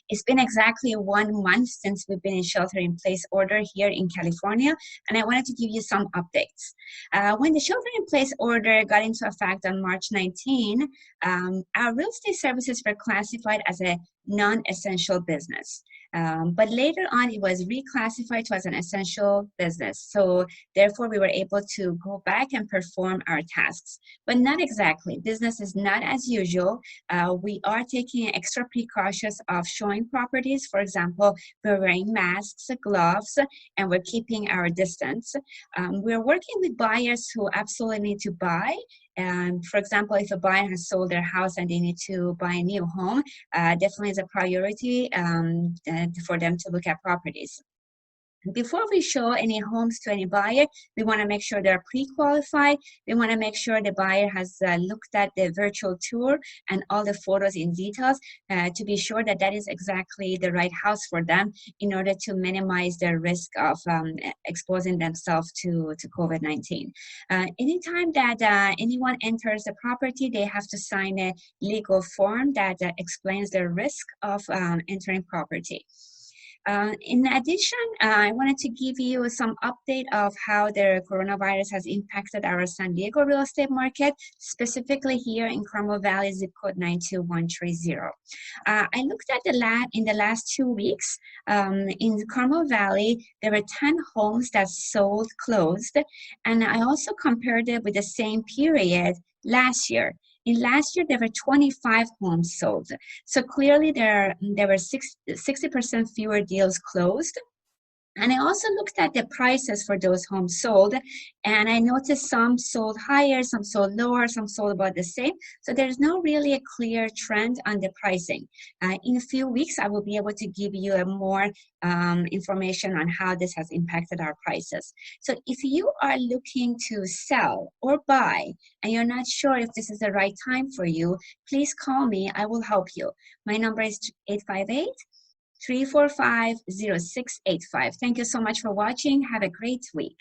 It's been exactly 1 month since we've been in shelter-in-place order here in California, and I wanted to give you some updates. When the shelter-in-place order got into effect on March 19, our real estate services were classified as a non-essential business. But later on, it was reclassified to as an essential business. So therefore, we were able to go back and perform our tasks, but not exactly. Business is not as usual. We are taking extra precautions of showing properties. For example, we're wearing masks, gloves, and we're keeping our distance. We're working with buyers who absolutely need to buy. And for example, if a buyer has sold their house and they need to buy a new home, definitely is a priority for them to look at properties. Before we show any homes to any buyer, we want to make sure they're pre-qualified. We want to make sure the buyer has looked at the virtual tour and all the photos in details to be sure that that is exactly the right house for them in order to minimize their risk of exposing themselves to COVID-19. Anytime that anyone enters the property, they have to sign a legal form that explains their risk of entering property. In addition, I wanted to give you some update of how the coronavirus has impacted our San Diego real estate market, specifically here in Carmel Valley, zip code 92130. I looked at in the last 2 weeks, in Carmel Valley, there were 10 homes that sold closed, and I also compared it with the same period last year. In last year, there were 25 homes sold. So clearly there were 60% fewer deals closed. And I also looked at the prices for those homes sold, and I noticed some sold higher, some sold lower, some sold about the same. So there's no really a clear trend on the pricing. In a few weeks, I will be able to give you a more information on how this has impacted our prices. So if you are looking to sell or buy, and you're not sure if this is the right time for you, please call me. I will help you. My number is 858-345-0685. Thank you so much for watching. Have a great week.